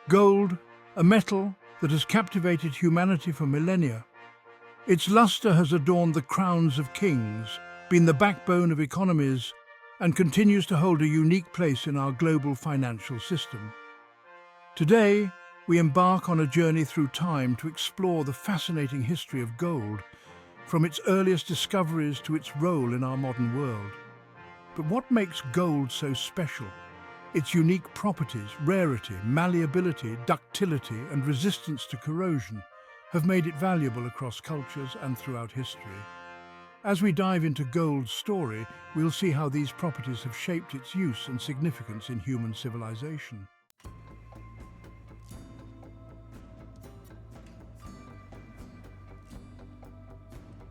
Gold, a metal that has captivated humanity for millennia. Its luster has adorned the crowns of kings, been the backbone of economies, and continues to hold a unique place in our global financial system. Today, we embark on a journey through time to explore the fascinating history of gold, from its earliest discoveries to its role in our modern world. But what makes gold so special? Its unique properties, rarity, malleability, ductility, and resistance to corrosion have made it valuable across cultures and throughout history. As we dive into gold's story, we'll see how these properties have shaped its use and significance in human civilization.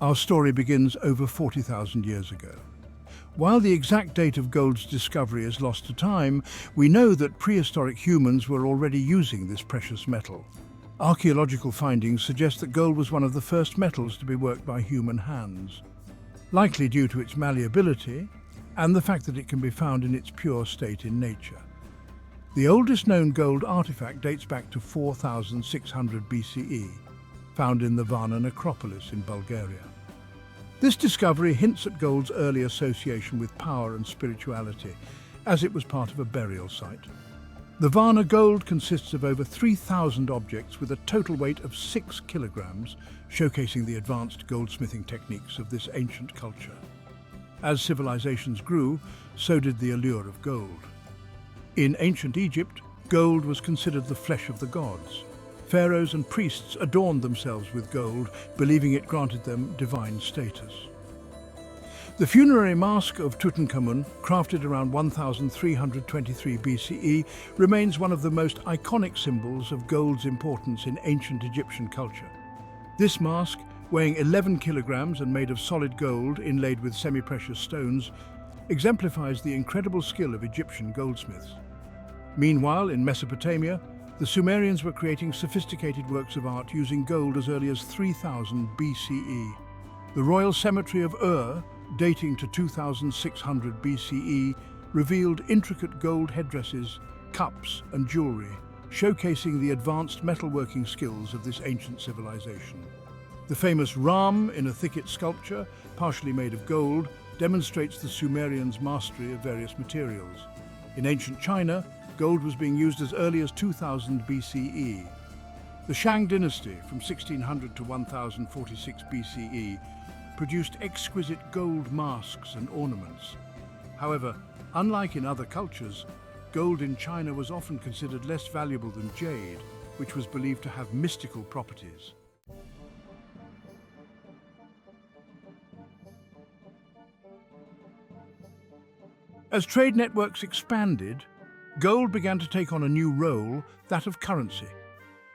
Our story begins over 40,000 years ago. While the exact date of gold's discovery is lost to time, we know that prehistoric humans were already using this precious metal. Archaeological findings suggest that gold was one of the first metals to be worked by human hands, likely due to its malleability and the fact that it can be found in its pure state in nature. The oldest known gold artifact dates back to 4600 BCE, found in the Varna necropolis in Bulgaria. This discovery hints at gold's early association with power and spirituality, as it was part of a burial site. The Varna gold consists of over 3,000 objects with a total weight of 6 kilograms, showcasing the advanced goldsmithing techniques of this ancient culture. As civilizations grew, so did the allure of gold. In ancient Egypt, gold was considered the flesh of the gods. Pharaohs and priests adorned themselves with gold, believing it granted them divine status. The funerary mask of Tutankhamun, crafted around 1323 BCE, remains one of the most iconic symbols of gold's importance in ancient Egyptian culture. This mask, weighing 11 kilograms and made of solid gold inlaid with semi-precious stones, exemplifies the incredible skill of Egyptian goldsmiths. Meanwhile, in Mesopotamia, the Sumerians were creating sophisticated works of art using gold as early as 3000 BCE. The royal cemetery of Ur, dating to 2600 BCE, revealed intricate gold headdresses, cups, and jewelry, showcasing the advanced metalworking skills of this ancient civilization. The famous Ram in a thicket sculpture, partially made of gold, demonstrates the Sumerians' mastery of various materials. In ancient China, gold was being used as early as 2000 BCE. The Shang dynasty, from 1600 to 1046 BCE, produced exquisite gold masks and ornaments. However, unlike in other cultures, gold in China was often considered less valuable than jade, which was believed to have mystical properties. As trade networks expanded, gold began to take on a new role, that of currency.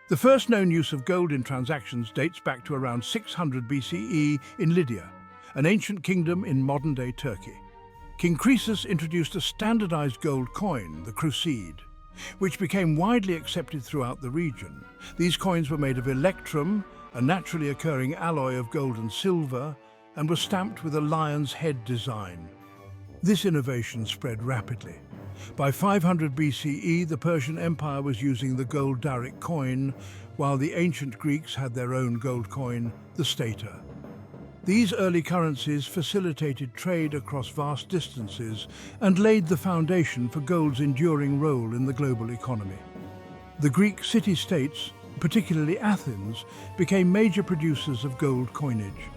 The first known use of gold in transactions dates back to around 600 BCE in Lydia, an ancient kingdom in modern-day Turkey. King Croesus introduced a standardized gold coin, the Crucide, which became widely accepted throughout the region. These coins were made of electrum, a naturally occurring alloy of gold and silver, and were stamped with a lion's head design. This innovation spread rapidly. By 500 BCE, the Persian Empire was using the gold Daric coin, while the ancient Greeks had their own gold coin, the stater. These early currencies facilitated trade across vast distances and laid the foundation for gold's enduring role in the global economy. The Greek city-states, particularly Athens, became major producers of gold coinage.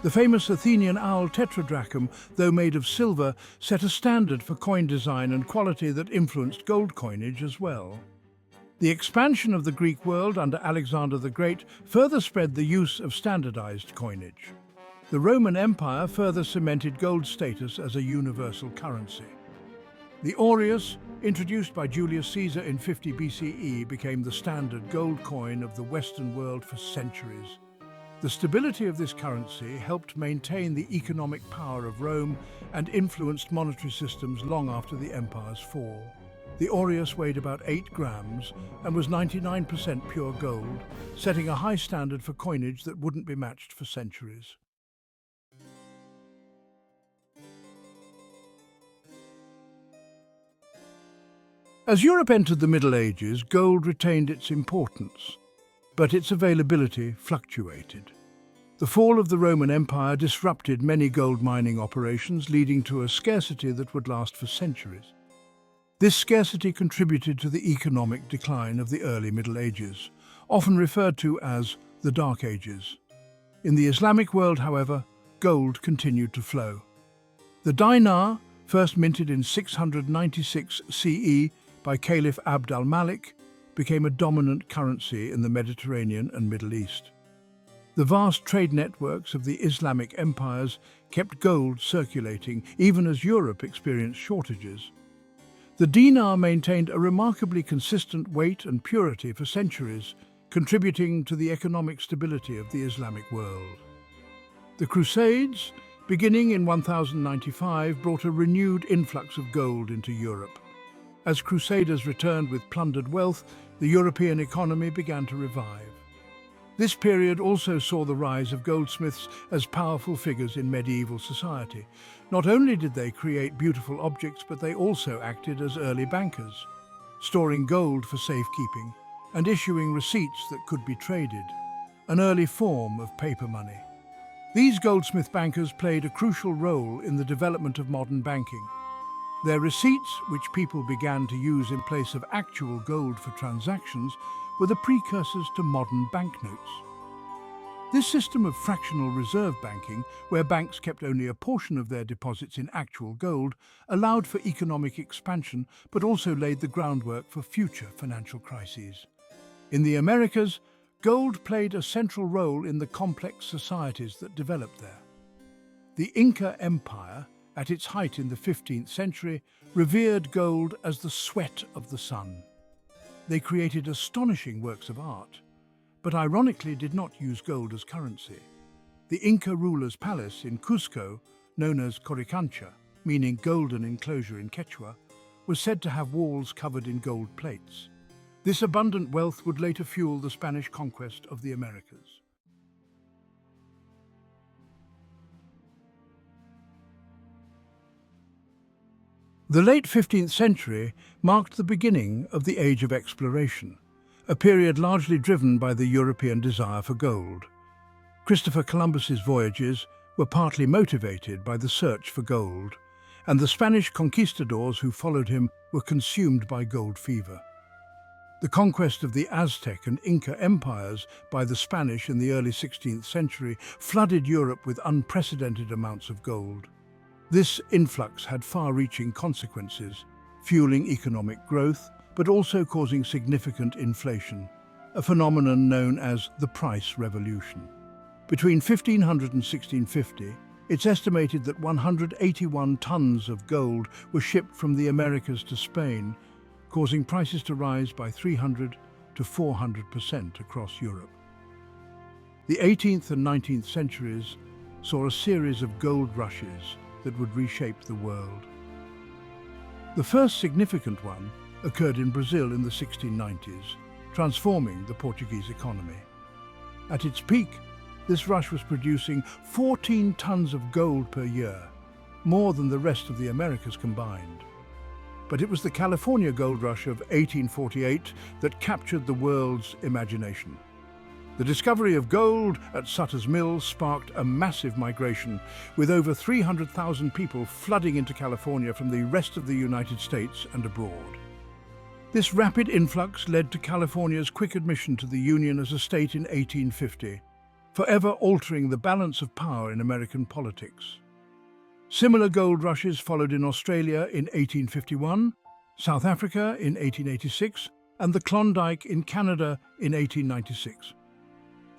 The famous Athenian owl tetradrachm, though made of silver, set a standard for coin design and quality that influenced gold coinage as well. The expansion of the Greek world under Alexander the Great further spread the use of standardized coinage. The Roman Empire further cemented gold's status as a universal currency. The aureus, introduced by Julius Caesar in 50 BCE, became the standard gold coin of the Western world for centuries. The stability of this currency helped maintain the economic power of Rome and influenced monetary systems long after the empire's fall. The aureus weighed about 8 grams and was 99% pure gold, setting a high standard for coinage that wouldn't be matched for centuries. As Europe entered the Middle Ages, gold retained its importance, but its availability fluctuated. The fall of the Roman Empire disrupted many gold mining operations, leading to a scarcity that would last for centuries. This scarcity contributed to the economic decline of the early Middle Ages, often referred to as the Dark Ages. In the Islamic world, however, gold continued to flow. The dinar, first minted in 696 CE by Caliph Abd al-Malik, became a dominant currency in the Mediterranean and Middle East. The vast trade networks of the Islamic empires kept gold circulating even as Europe experienced shortages. The dinar maintained a remarkably consistent weight and purity for centuries, contributing to the economic stability of the Islamic world. The Crusades, beginning in 1095, brought a renewed influx of gold into Europe. As crusaders returned with plundered wealth, the European economy began to revive. This period also saw the rise of goldsmiths as powerful figures in medieval society. Not only did they create beautiful objects, but they also acted as early bankers, storing gold for safekeeping and issuing receipts that could be traded, an early form of paper money. These goldsmith bankers played a crucial role in the development of modern banking. Their receipts, which people began to use in place of actual gold for transactions, were the precursors to modern banknotes. This system of fractional reserve banking, where banks kept only a portion of their deposits in actual gold, allowed for economic expansion but also laid the groundwork for future financial crises. In the Americas, gold played a central role in the complex societies that developed there. The Inca Empire, at its height in the 15th century, revered gold as the sweat of the sun. They created astonishing works of art, but ironically did not use gold as currency. The Inca ruler's palace in Cuzco, known as Coricancha, meaning golden enclosure in Quechua, was said to have walls covered in gold plates. This abundant wealth would later fuel the Spanish conquest of the Americas. The late 15th century marked the beginning of the Age of Exploration, a period largely driven by the European desire for gold. Christopher Columbus's voyages were partly motivated by the search for gold, and the Spanish conquistadors who followed him were consumed by gold fever. The conquest of the Aztec and Inca empires by the Spanish in the early 16th century flooded Europe with unprecedented amounts of gold. This influx had far-reaching consequences, fueling economic growth, but also causing significant inflation, a phenomenon known as the price revolution. Between 1500 and 1650, it's estimated that 181 tons of gold were shipped from the Americas to Spain, causing prices to rise by 300 to 400% across Europe. The 18th and 19th centuries saw a series of gold rushes that would reshape the world. The first significant one occurred in Brazil in the 1690s, transforming the Portuguese economy. At its peak, this rush was producing 14 tons of gold per year, more than the rest of the Americas combined. But it was the California gold rush of 1848 that captured the world's imagination. The discovery of gold at Sutter's Mill sparked a massive migration, with over 300,000 people flooding into California from the rest of the United States and abroad. This rapid influx led to California's quick admission to the Union as a state in 1850, forever altering the balance of power in American politics. Similar gold rushes followed in Australia in 1851, South Africa in 1886, and the Klondike in Canada in 1896.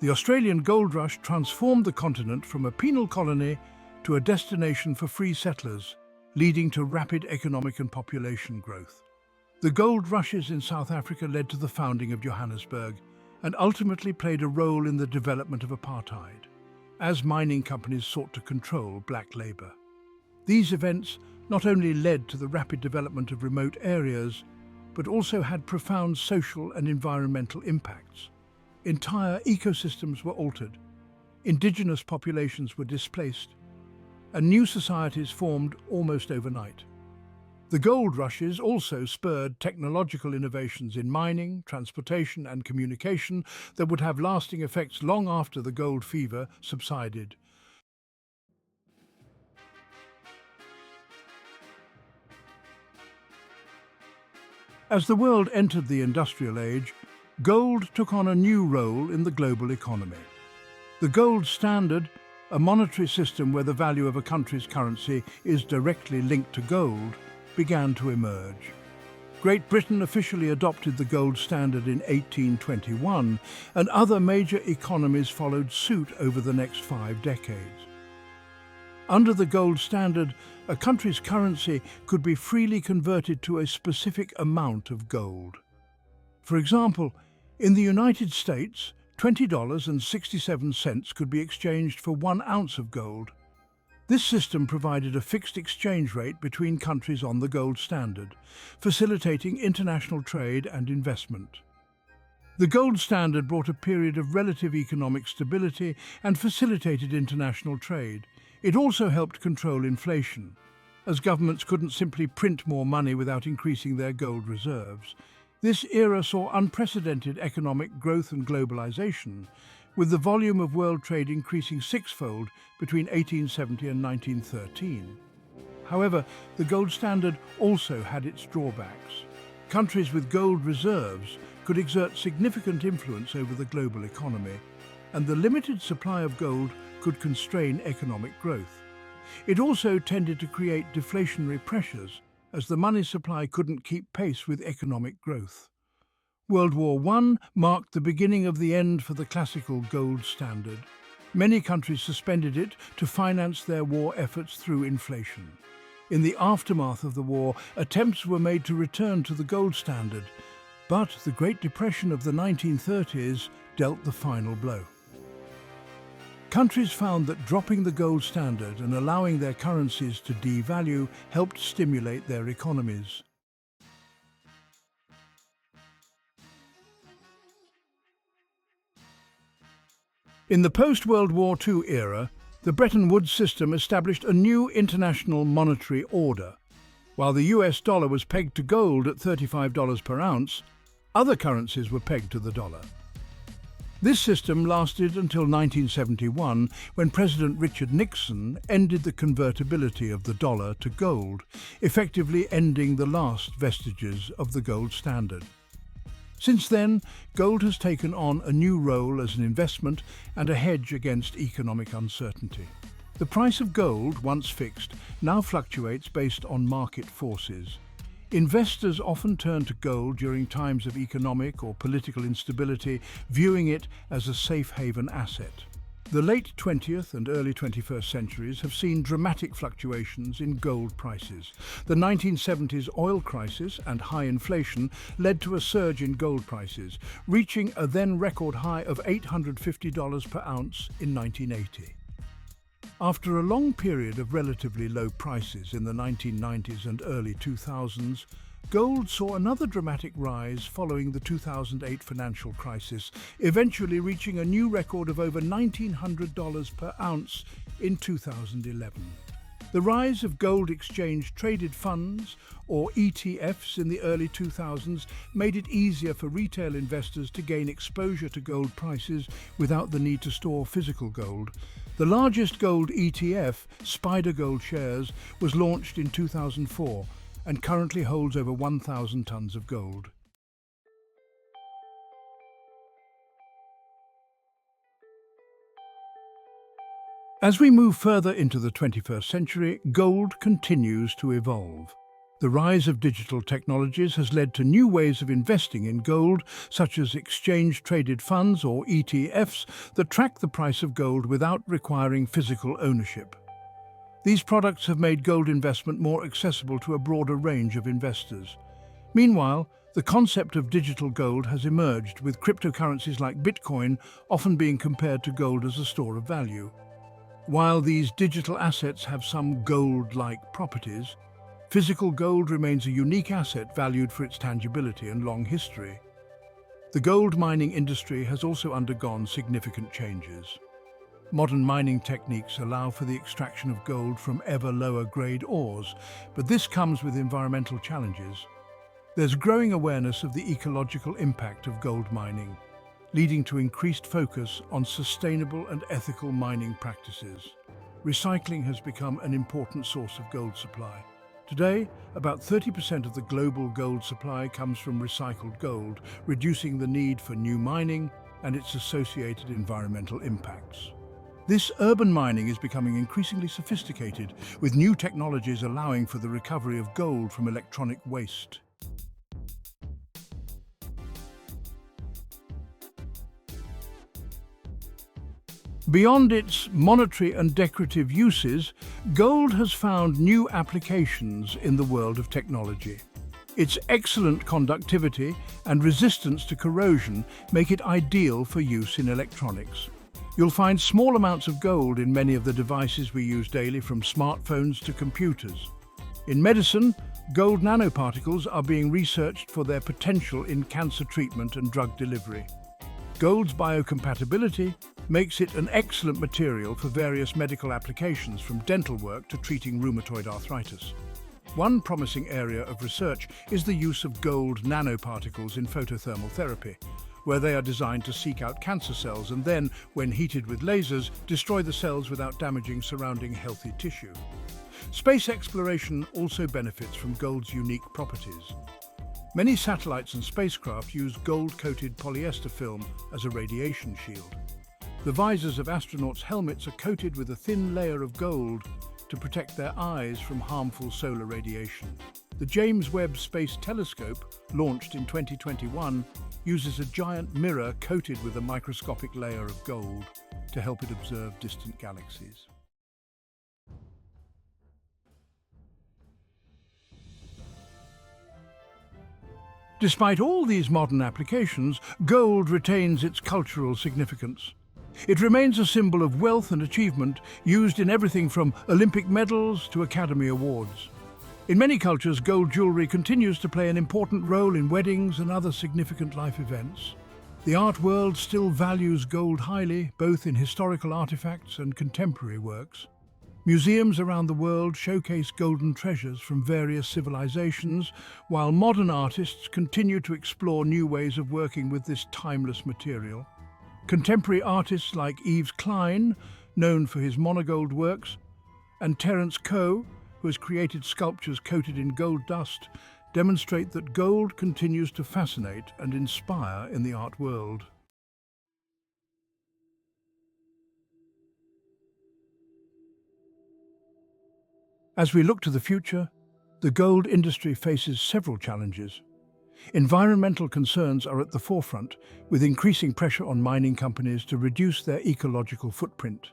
The Australian gold rush transformed the continent from a penal colony to a destination for free settlers, leading to rapid economic and population growth. The gold rushes in South Africa led to the founding of Johannesburg and ultimately played a role in the development of apartheid, as mining companies sought to control black labour. These events not only led to the rapid development of remote areas, but also had profound social and environmental impacts. Entire ecosystems were altered, indigenous populations were displaced, and new societies formed almost overnight. The gold rushes also spurred technological innovations in mining, transportation and communication that would have lasting effects long after the gold fever subsided. As the world entered the industrial age, gold took on a new role in the global economy. The gold standard, a monetary system where the value of a country's currency is directly linked to gold, began to emerge. Great Britain officially adopted the gold standard in 1821, and other major economies followed suit over the next 5 decades. Under the gold standard, a country's currency could be freely converted to a specific amount of gold. For example, in the United States, $20.67 could be exchanged for 1 ounce of gold. This system provided a fixed exchange rate between countries on the gold standard, facilitating international trade and investment. The gold standard brought a period of relative economic stability and facilitated international trade. It also helped control inflation, as governments couldn't simply print more money without increasing their gold reserves. This era saw unprecedented economic growth and globalization, with the volume of world trade increasing 6-fold between 1870 and 1913. However, the gold standard also had its drawbacks. Countries with gold reserves could exert significant influence over the global economy, and the limited supply of gold could constrain economic growth. It also tended to create deflationary pressures, as the money supply couldn't keep pace with economic growth. World War I marked the beginning of the end for the classical gold standard. Many countries suspended it to finance their war efforts through inflation. In the aftermath of the war, attempts were made to return to the gold standard, but the Great Depression of the 1930s dealt the final blow. Countries found that dropping the gold standard and allowing their currencies to devalue helped stimulate their economies. In the post-World War II era, the Bretton Woods system established a new international monetary order. While the US dollar was pegged to gold at $35 per ounce, other currencies were pegged to the dollar. This system lasted until 1971, when President Richard Nixon ended the convertibility of the dollar to gold, effectively ending the last vestiges of the gold standard. Since then, gold has taken on a new role as an investment and a hedge against economic uncertainty. The price of gold, once fixed, now fluctuates based on market forces. Investors often turn to gold during times of economic or political instability, viewing it as a safe haven asset. The late 20th and early 21st centuries have seen dramatic fluctuations in gold prices. The 1970s oil crisis and high inflation led to a surge in gold prices, reaching a then record high of $850 per ounce in 1980. After a long period of relatively low prices in the 1990s and early 2000s, gold saw another dramatic rise following the 2008 financial crisis, eventually reaching a new record of over $1,900 per ounce in 2011. The rise of gold exchange-traded funds, or ETFs, in the early 2000s made it easier for retail investors to gain exposure to gold prices without the need to store physical gold. The largest gold ETF, Spider Gold Shares, was launched in 2004 and currently holds over 1,000 tons of gold. As we move further into the 21st century, gold continues to evolve. The rise of digital technologies has led to new ways of investing in gold, such as exchange-traded funds or ETFs that track the price of gold without requiring physical ownership. These products have made gold investment more accessible to a broader range of investors. Meanwhile, the concept of digital gold has emerged, with cryptocurrencies like Bitcoin often being compared to gold as a store of value. While these digital assets have some gold-like properties, physical gold remains a unique asset valued for its tangibility and long history. The gold mining industry has also undergone significant changes. Modern mining techniques allow for the extraction of gold from ever lower grade ores, but this comes with environmental challenges. There's growing awareness of the ecological impact of gold mining, leading to increased focus on sustainable and ethical mining practices. Recycling has become an important source of gold supply. Today, about 30% of the global gold supply comes from recycled gold, reducing the need for new mining and its associated environmental impacts. This urban mining is becoming increasingly sophisticated, with new technologies allowing for the recovery of gold from electronic waste. Beyond its monetary and decorative uses, gold has found new applications in the world of technology. Its excellent conductivity and resistance to corrosion make it ideal for use in electronics. You'll find small amounts of gold in many of the devices we use daily, from smartphones to computers. In medicine, gold nanoparticles are being researched for their potential in cancer treatment and drug delivery. Gold's biocompatibility makes it an excellent material for various medical applications, from dental work to treating rheumatoid arthritis. One promising area of research is the use of gold nanoparticles in photothermal therapy, where they are designed to seek out cancer cells and then, when heated with lasers, destroy the cells without damaging surrounding healthy tissue. Space exploration also benefits from gold's unique properties. Many satellites and spacecraft use gold-coated polyester film as a radiation shield. The visors of astronauts' helmets are coated with a thin layer of gold to protect their eyes from harmful solar radiation. The James Webb Space Telescope, launched in 2021, uses a giant mirror coated with a microscopic layer of gold to help it observe distant galaxies. Despite all these modern applications, gold retains its cultural significance. It remains a symbol of wealth and achievement, used in everything from Olympic medals to Academy Awards. In many cultures, gold jewellery continues to play an important role in weddings and other significant life events. The art world still values gold highly, both in historical artifacts and contemporary works. Museums around the world showcase golden treasures from various civilizations, while modern artists continue to explore new ways of working with this timeless material. Contemporary artists like Yves Klein, known for his monogold works, and Terence Coe, who has created sculptures coated in gold dust, demonstrate that gold continues to fascinate and inspire in the art world. As we look to the future, the gold industry faces several challenges. Environmental concerns are at the forefront, with increasing pressure on mining companies to reduce their ecological footprint.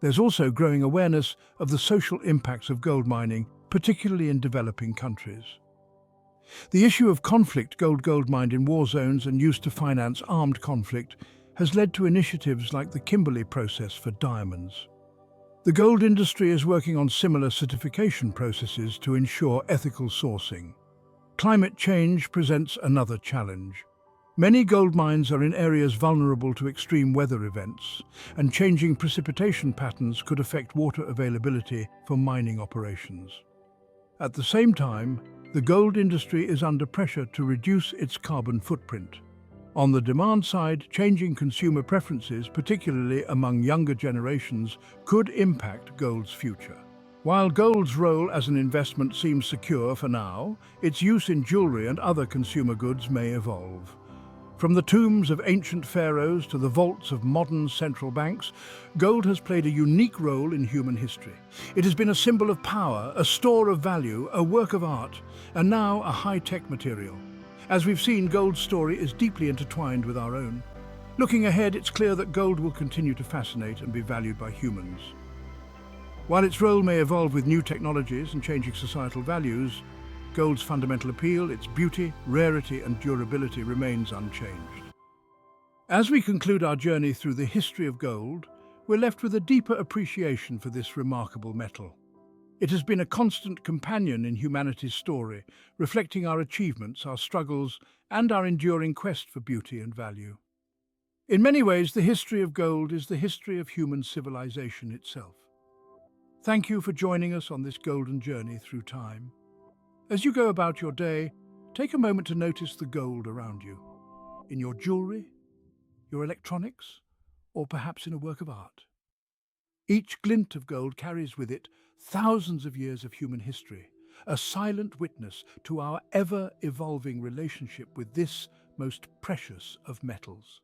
There's also growing awareness of the social impacts of gold mining, particularly in developing countries. The issue of gold mined in war zones and used to finance armed conflict has led to initiatives like the Kimberley process for diamonds. The gold industry is working on similar certification processes to ensure ethical sourcing. Climate change presents another challenge. Many gold mines are in areas vulnerable to extreme weather events, and changing precipitation patterns could affect water availability for mining operations. At the same time, the gold industry is under pressure to reduce its carbon footprint. On the demand side, changing consumer preferences, particularly among younger generations, could impact gold's future. While gold's role as an investment seems secure for now, its use in jewelry and other consumer goods may evolve. From the tombs of ancient pharaohs to the vaults of modern central banks, gold has played a unique role in human history. It has been a symbol of power, a store of value, a work of art, and now a high-tech material. As we've seen, gold's story is deeply intertwined with our own. Looking ahead, it's clear that gold will continue to fascinate and be valued by humans. While its role may evolve with new technologies and changing societal values, gold's fundamental appeal, its beauty, rarity, and durability remains unchanged. As we conclude our journey through the history of gold, we're left with a deeper appreciation for this remarkable metal. It has been a constant companion in humanity's story, reflecting our achievements, our struggles, and our enduring quest for beauty and value. In many ways, the history of gold is the history of human civilization itself. Thank you for joining us on this golden journey through time. As you go about your day, take a moment to notice the gold around you, in your jewelry, your electronics, or perhaps in a work of art. Each glint of gold carries with it thousands of years of human history, a silent witness to our ever-evolving relationship with this most precious of metals.